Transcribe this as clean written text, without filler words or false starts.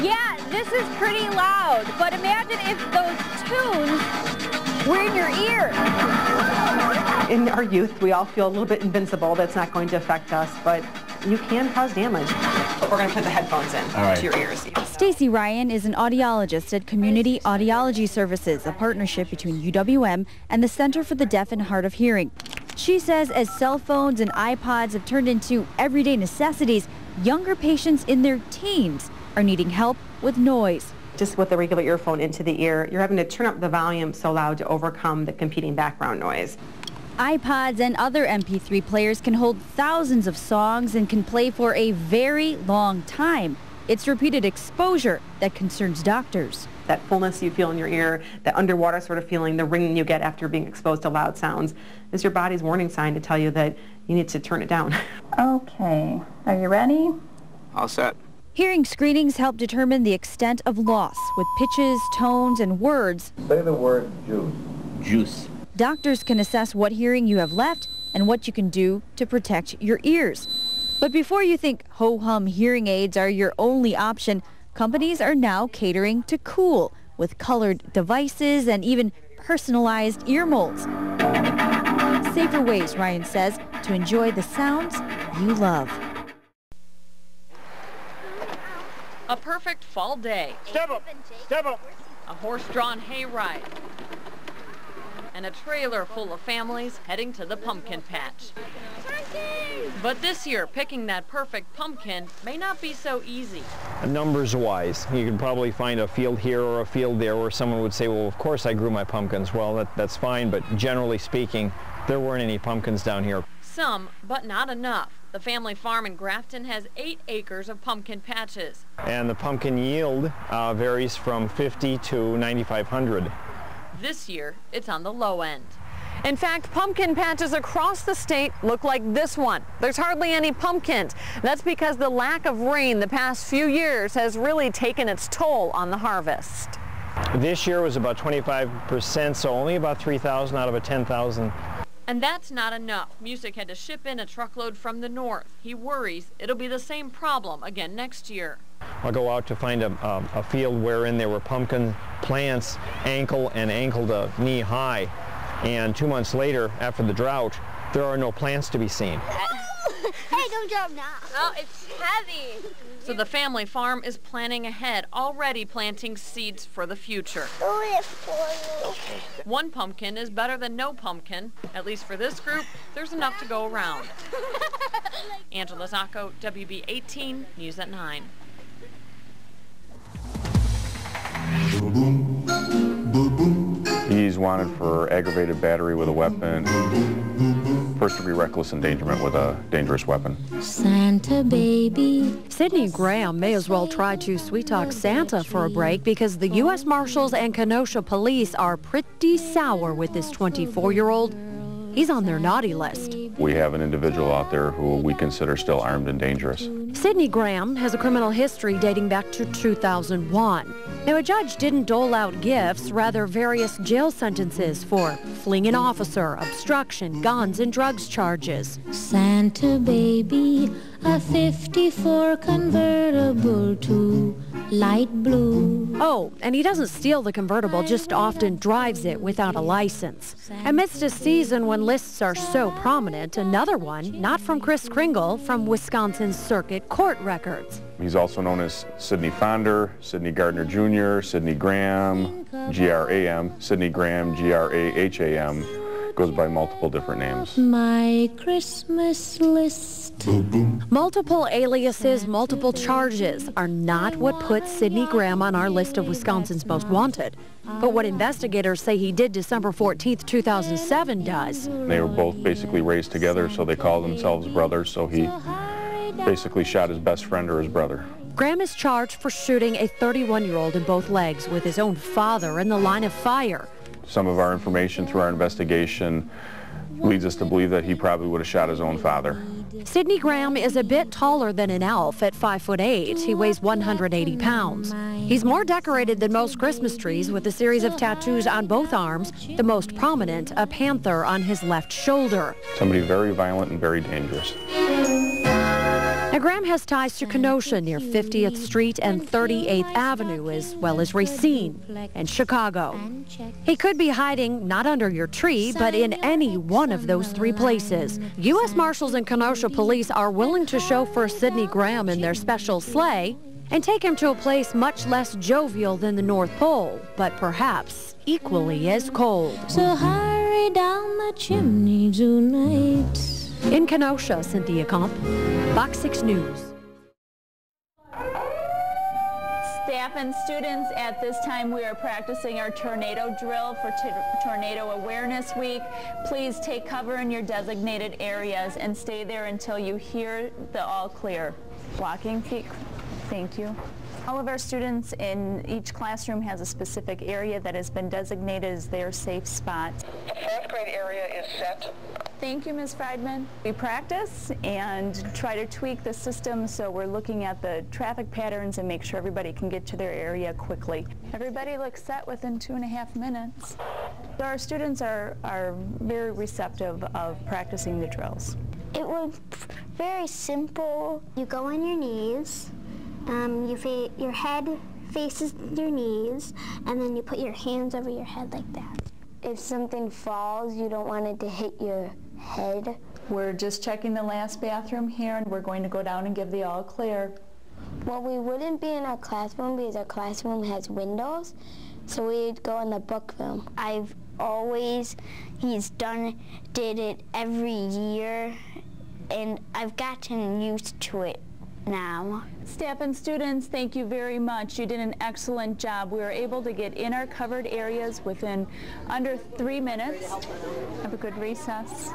Yeah, this is pretty loud, but imagine if those tunes were in your ear. In our youth, we all feel a little bit invincible. That's not going to affect us, but you can cause damage. But we're going to put the headphones in to your ears. Stacy Ryan is an audiologist at Community Audiology Services, a partnership between UWM and the Center for the Deaf and Hard of Hearing. She says as cell phones and iPods have turned into everyday necessities, younger patients in their teens are needing help with noise. Just with the regular earphone into the ear, you're having to turn up the volume so loud to overcome the competing background noise. iPods and other MP3 players can hold thousands of songs and can play for a very long time. It's repeated exposure that concerns doctors. That fullness you feel in your ear, that underwater sort of feeling, the ringing you get after being exposed to loud sounds, is your body's warning sign to tell you that you need to turn it down. Okay, are you ready? All set. Hearing screenings help determine the extent of loss with pitches, tones, and words. Say the word juice. Juice. Doctors can assess what hearing you have left and what you can do to protect your ears. But before you think ho-hum hearing aids are your only option, companies are now catering to cool with colored devices and even personalized ear molds. Safer ways, Ryan says, to enjoy the sounds you love. A perfect fall day. Step up! Step up! A horse-drawn hayride. And a trailer full of families heading to the pumpkin patch. But this year, picking that perfect pumpkin may not be so easy. Numbers-wise, you can probably find a field here or a field there where someone would say, well, of course I grew my pumpkins. Well, that's fine, but generally speaking, there weren't any pumpkins down here. Some, but not enough. The family farm in Grafton has 8 acres of pumpkin patches. And the pumpkin yield varies from 50 to 9,500. This year, it's on the low end. In fact, pumpkin patches across the state look like this one. There's hardly any pumpkins. That's because the lack of rain the past few years has really taken its toll on the harvest. This year was about 25%, so only about 3,000 out of a 10,000. And that's not enough. Music had to ship in a truckload from the north. He worries it'll be the same problem again next year. I'll go out to find a field wherein there were pumpkin plants ankle to knee high. And 2 months later, after the drought, there are no plants to be seen. Hey, don't jump now. Oh, it's heavy. So the family farm is planning ahead, already planting seeds for the future. Do it for me. One pumpkin is better than no pumpkin. At least for this group, there's enough to go around. Angela Zacco, WB18, News at 9. He's wanted for aggravated battery with a weapon, first-degree reckless endangerment with a dangerous weapon. Santa baby. Sydney Graham may as well try to sweet-talk Santa for a break because the U.S. Marshals and Kenosha police are pretty sour with this 24-year-old. He's on their naughty list. We have an individual out there who we consider still armed and dangerous. Sydney Graham has a criminal history dating back to 2001. Now, a judge didn't dole out gifts, rather various jail sentences for fleeing an officer, obstruction, guns, and drugs charges. Santa baby, a 54 convertible to light blue. Oh, and he doesn't steal the convertible, just often drives it without a license. Amidst a season when lists are so prominent, another one, not from Kris Kringle, from Wisconsin's Circuit Court records. He's also known as Sidney Fonder, Sidney Gardner Jr., Sidney Graham, G-R-A-M, Sidney Graham, G-R-A-H-A-M. Goes by multiple different names. My Christmas list. Multiple aliases, multiple charges are not what puts Sydney Graham on our list of Wisconsin's most wanted. But what investigators say he did December 14th, 2007 does. They were both basically raised together, so they call themselves brothers, so he basically shot his best friend or his brother. Graham is charged for shooting a 31-year-old in both legs with his own father in the line of fire. Some of our information through our investigation leads us to believe that he probably would have shot his own father. Sydney Graham is a bit taller than an elf at 5'8". He weighs 180 pounds. He's more decorated than most Christmas trees with a series of tattoos on both arms, the most prominent, a panther on his left shoulder. Somebody very violent and very dangerous. Now, Now, Graham has ties to Kenosha near 50th Street and 38th Avenue, as well as Racine and Chicago. He could be hiding not under your tree, but in any one of those three places. U.S. Marshals and Kenosha police are willing to chauffeur Sidney Graham in their special sleigh and take him to a place much less jovial than the North Pole, but perhaps equally as cold. So hurry down the chimney tonight. In Kenosha, Cynthia Comp, Fox 6 News. Staff and students, at this time we are practicing our tornado drill for Tornado Awareness Week. Please take cover in your designated areas and stay there until you hear the all clear. Walking feet, thank you. All of our students in each classroom has a specific area that has been designated as their safe spot. The fourth grade area is set. Thank you, Ms. Friedman. We practice and try to tweak the system, so we're looking at the traffic patterns and make sure everybody can get to their area quickly. Everybody looks set within 2.5 minutes. So our students are very receptive of practicing the drills. It was very simple. You go on your knees, your head faces your knees, and then you put your hands over your head like that. If something falls, you don't want it to hit your head. We're just checking the last bathroom here, and we're going to go down and give the all clear. Well, we wouldn't be in our classroom because our classroom has windows, so we'd go in the book room. Did it every year, and I've gotten used to it now. Staff and students, thank you very much. You did an excellent job. We were able to get in our covered areas within under 3 minutes. Have a good recess.